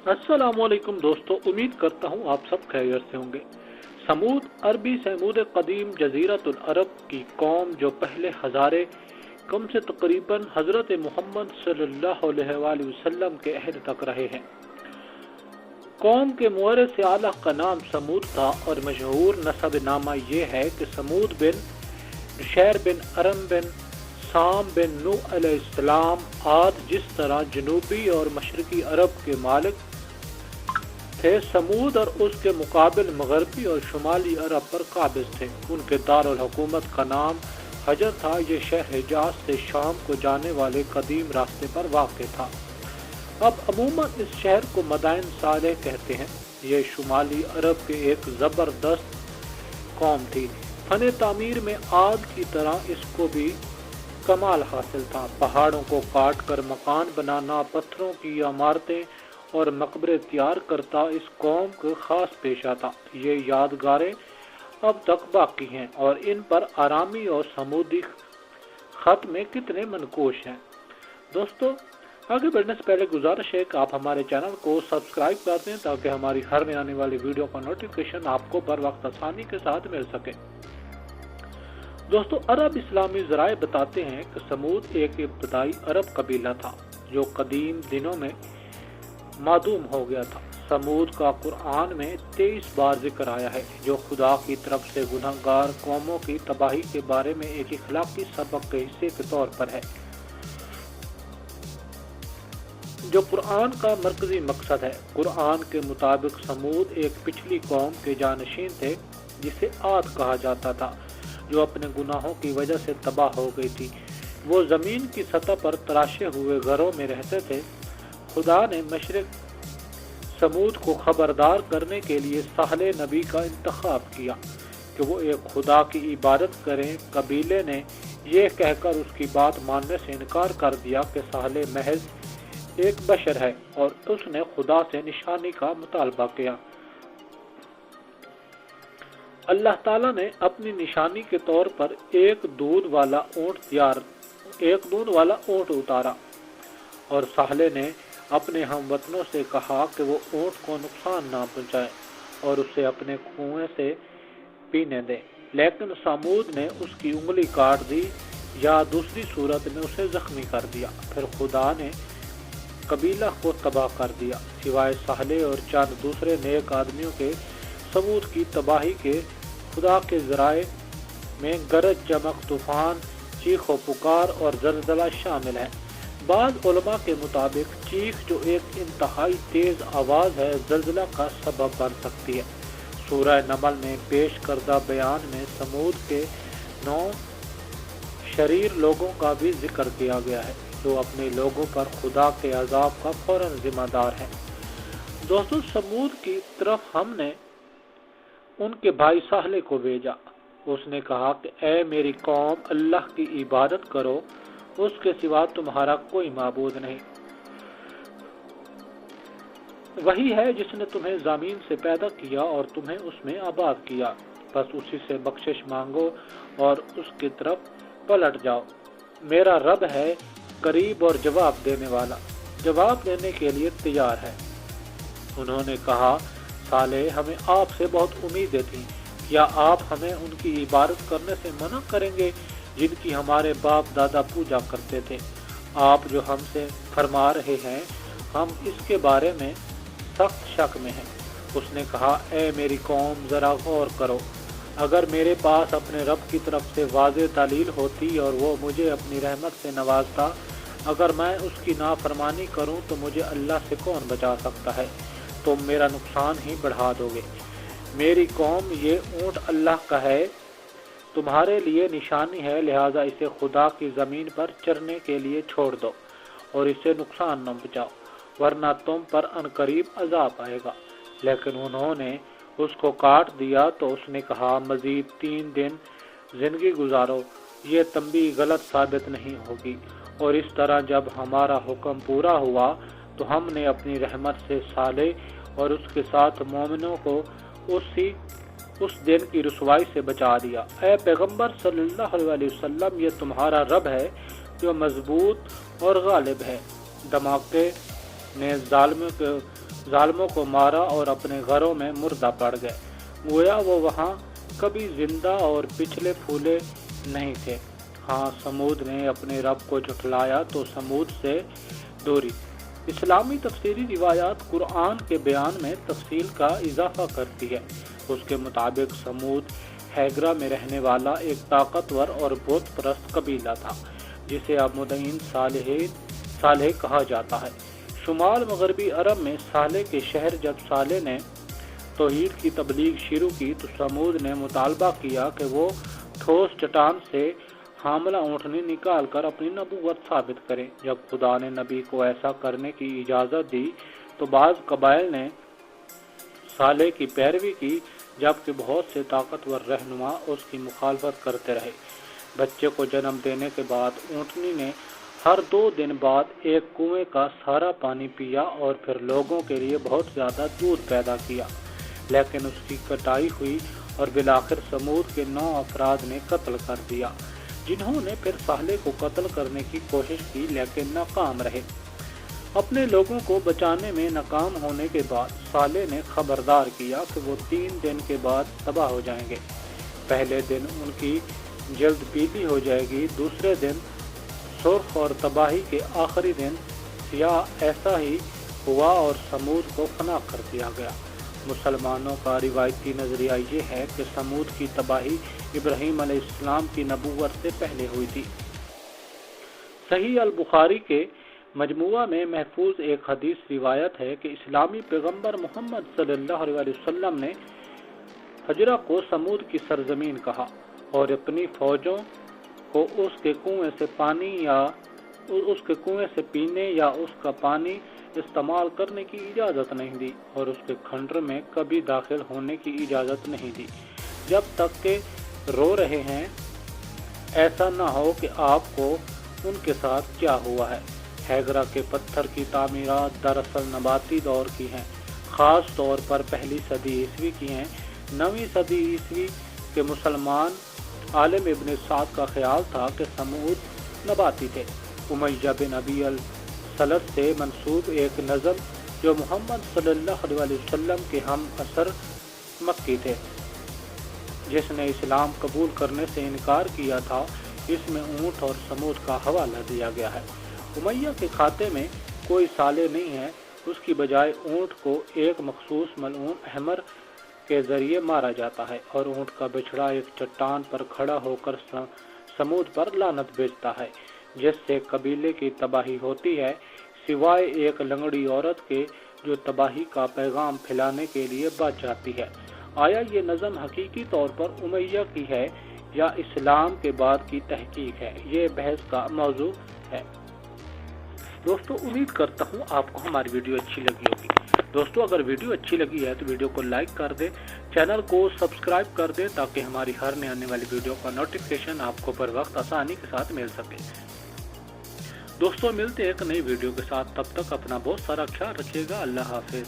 अस्सलामुअलैकुम दोस्तों, उम्मीद करता हूँ आप सब खैरियत से होंगे। समूद अरबी समूद कदीम जजीरतुल अरब की कौम जो पहले हज़ारे कम से तकरीबन हज़रत मोहम्मद सल्लल्लाहु अलैहि वसल्लम के अहद तक रहे हैं। कौम के मुअर्रिख़ आला का नाम समूद था और मशहूर नसब नामा ये है कि समूद बिन शहर बिन अरम बिन साम बिन नूह अलैहिस्सलाम आद जिस तरह जनूबी और मशरकी अरब के मालिक थे, समूद और उसके मुकाबिल मगरबी और शुमाली अरब पर काबिज थे। उनके दारुल हुकूमत का नाम हजर था। ये शहर हिजाज से शाम को जाने वाले कदीम रास्ते पर वाक़ था। अब अमूमन इस शहर को मदाइन सालेह कहते हैं। ये शुमाली अरब के एक ज़बरदस्त कौम थी। फन तामीर में आद की तरह इसको भी कमाल हासिल था। पहाड़ों को काट कर मकान बनाना, पत्थरों की इमारतें और मकबरे तैयार करता इस कौम को खास पेशा था। ये यादगारें अब तक बाकी हैं और इन पर आरामी और समूदी खत में कितने मनकोश हैं। दोस्तों, आगे बढ़ने से पहले गुजारिश है कि आप हमारे चैनल को सब्सक्राइब कर दें ताकि हमारी हर में आने वाली वीडियो का नोटिफिकेशन आपको बर वक्त आसानी के साथ मिल सके। दोस्तों, अरब इस्लामी ज़राए बताते हैं कि समूद एक इब्तदाई अरब कबीला था जो कदीम दिनों में मादूम हो गया था। समूद का कुरान में 23 बार जिक्र आया है, जो खुदा की तरफ से गुनहगार कौमों की तबाही के बारे में एक इखलाकी सबक के हिस्से के तौर पर है। जो कुरान का मरकजी मकसद है। कुरान के मुताबिक समूद एक पिछली कौम के जानशीन थे जिसे आद कहा जाता था, जो अपने गुनाहों की वजह से तबाह हो गई थी। वो जमीन की सतह पर तराशे हुए घरों में रहते थे। खुदा ने मशरिक समूद को खबरदार करने के लिए साले नबी का इंतखाब किया कि वो एक खुदा की इबादत करें। कबीले ने यह कहकर उसकी बात मानने से इनकार कर दिया कि साले महज एक बशर है और उसने खुदा से निशानी का मुतालबा किया। अल्लाह ताला ने अपनी निशानी के तौर पर एक दूध वाला ऊँट उतारा और साले ने अपने हमवतनों से कहा कि वो ऊँट को नुकसान ना पहुंचाए और उसे अपने कुएं से पीने दे। लेकिन समूद ने उसकी उंगली काट दी या दूसरी सूरत में उसे जख्मी कर दिया। फिर खुदा ने कबीला को तबाह कर दिया। सिवाय साले और चंद दूसरे नेक आदमियों के समूद की तबाही के खुदा के ज़राए में गरज, चमक, तूफान, चीखो पुकार और जलजला शामिल है। बाज़ उलमा के मुताबिक चीख, जो एक इंतहाई तेज़ आवाज़ है, जलजला का सबब बन सकती है। सूरह नमल में पेश करदा बयान में समूद के 9 शरीर लोगों का भी जिक्र किया गया है, जो अपने लोगों पर खुदा के अजाब का फौरन जिम्मेदार है। दोस्तों, समूद की तरफ हमने उनके भाई साले को भेजा। उसने कहा कि ऐ मेरी कौम, अल्लाह की इबादत करो, उसके सिवा तुम्हारा कोई माबूद नहीं। वही है जिसने तुम्हें ज़मीन से पैदा किया और तुम्हें उसमें आबाद किया। बस उसी से बख्शिश मांगो और उसकी तरफ पलट जाओ। मेरा रब है करीब और जवाब देने वाला, जवाब देने के लिए तैयार है। उन्होंने कहा, साले, हमें आपसे बहुत उम्मीदें थीं। क्या आप हमें उनकी इबादत करने से मना करेंगे जिनकी हमारे बाप दादा पूजा करते थे? आप जो हमसे फरमा रहे हैं, हम इसके बारे में सख्त शक में हैं। उसने कहा, ऐ मेरी कौम, ज़रा गौर करो। अगर मेरे पास अपने रब की तरफ से वाज़ेह दलील होती और वो मुझे अपनी रहमत से नवाजता, अगर मैं उसकी नाफरमानी करूं तो मुझे अल्लाह से कौन बचा सकता है? तुम मेरा नुकसान ही बढ़ा दोगे। मेरी कौम, ये ऊँट अल्लाह का है, तुम्हारे लिए निशानी है, लिहाजा इसे खुदा की ज़मीन पर चरने के लिए छोड़ दो और इसे नुकसान न पहुंचाओ, वरना तुम पर अनकरीब अजाब आएगा। लेकिन उन्होंने उसको काट दिया तो उसने कहा, मज़ीद 3 दिन जिंदगी गुजारो, ये तंबी गलत साबित नहीं होगी। और इस तरह जब हमारा हुक्म पूरा हुआ तो हमने अपनी रहमत से साले और उसके साथ मोमिनों को उस दिन की रुसवाई से बचा दिया। ऐ पैगंबर सल्लल्लाहु अलैहि वसल्लम, ये तुम्हारा रब है जो मजबूत और गालिब है। धमाके ने जालिमों ظالموں کو مارا اور اپنے گھروں میں مردہ پڑ گئے، گویا وہ وہاں کبھی زندہ اور پچھلے پھولے نہیں تھے۔ ہاں، سمود نے اپنے رب کو جھٹلایا تو سمود سے دوری۔ اسلامی تفسیری روایات قرآن کے بیان میں تفصیل کا اضافہ کرتی ہے۔ اس کے مطابق سمود ہیگرا میں رہنے والا ایک طاقتور اور بت پرست قبیلہ تھا، جسے اب مدعین صالح کہا جاتا ہے۔ شمال مغربی عرب میں صالح کے شہر جب صالح نے توحید کی تبلیغ شروع کی تو سمود نے مطالبہ کیا کہ وہ ٹھوس چٹان سے حاملہ اونٹنی نکال کر اپنی نبوت ثابت کرے۔ جب خدا نے نبی کو ایسا کرنے کی اجازت دی تو بعض قبائل نے صالح کی پیروی کی، جبکہ بہت سے طاقتور رہنما اس کی مخالفت کرتے رہے۔ بچے کو جنم دینے کے بعد اونٹنی نے ہر 2 دن بعد ایک کنویں کا سارا پانی پیا اور پھر لوگوں کے لیے بہت زیادہ دودھ پیدا کیا، لیکن اس کی کٹائی ہوئی اور بالآخر سمود کے 9 افراد نے قتل کر دیا، جنہوں نے پھر صالح کو قتل کرنے کی کوشش کی لیکن ناکام رہے۔ اپنے لوگوں کو بچانے میں ناکام ہونے کے بعد صالح نے خبردار کیا کہ وہ 3 دن کے بعد تباہ ہو جائیں گے۔ پہلے دن ان کی جلد پیلی ہو جائے گی، دوسرے دن سرخ اور تباہی کے آخری دن سیاہ۔ ایسا ہی ہوا اور سمود کو فنا کر دیا گیا۔ مسلمانوں کا روایتی نظریہ یہ ہے کہ سمود کی تباہی ابراہیم علیہ السلام کی نبوت سے پہلے ہوئی تھی۔ صحیح البخاری کے مجموعہ میں محفوظ ایک حدیث روایت ہے کہ اسلامی پیغمبر محمد صلی اللہ علیہ وسلم نے ہجرہ کو سمود کی سرزمین کہا اور اپنی فوجوں کو اس کے کنویں سے پینے یا اس کا پانی استعمال کرنے کی اجازت نہیں دی اور اس کے کھنڈر میں کبھی داخل ہونے کی اجازت نہیں دی جب تک کہ رو رہے ہیں، ایسا نہ ہو کہ آپ کو ان کے ساتھ کیا ہوا ہے۔ ہیگرا کے پتھر کی تعمیرات دراصل نباتی دور کی ہیں، خاص طور پر پہلی صدی عیسوی کی ہیں۔ 9ویں صدی عیسوی کے مسلمان عالم ابن سعد کا خیال تھا کہ سمود نباتی تھے۔ امیہ بن ابی السلط سے منسوب ایک نظم جو محمد صلی اللہ علیہ وسلم کے ہم عصر مکی تھے، جس نے اسلام قبول کرنے سے انکار کیا تھا، اس میں اونٹ اور سمود کا حوالہ دیا گیا ہے۔ امیہ کے کھاتے میں کوئی صالح نہیں ہے، اس کی بجائے اونٹ کو ایک مخصوص ملعون احمر کے ذریعے مارا جاتا ہے اور اونٹ کا بچڑا ایک چٹان پر کھڑا ہو کر سمود پر لعنت بھیجتا ہے، جس سے قبیلے کی تباہی ہوتی ہے، سوائے ایک لنگڑی عورت کے جو تباہی کا پیغام پھیلانے کے لیے بچ جاتی ہے۔ آیا یہ نظم حقیقی طور پر امیہ کی ہے یا اسلام کے بعد کی تحقیق ہے؟ یہ بحث کا موضوع ہے۔ دوستو، امید کرتا ہوں آپ کو ہماری ویڈیو اچھی لگی ہوگی۔ دوستو، اگر ویڈیو اچھی لگی ہے تو ویڈیو کو لائک کر دیں، چینل کو سبسکرائب کر دیں تاکہ ہماری ہر نئی آنے والی ویڈیو کا نوٹیفیکیشن آپ کو پر وقت آسانی کے ساتھ مل سکے۔ دوستو، ملتے ہیں ایک نئی ویڈیو کے ساتھ، تب تک اپنا بہت سارا خیال رکھیے گا۔ اللہ حافظ۔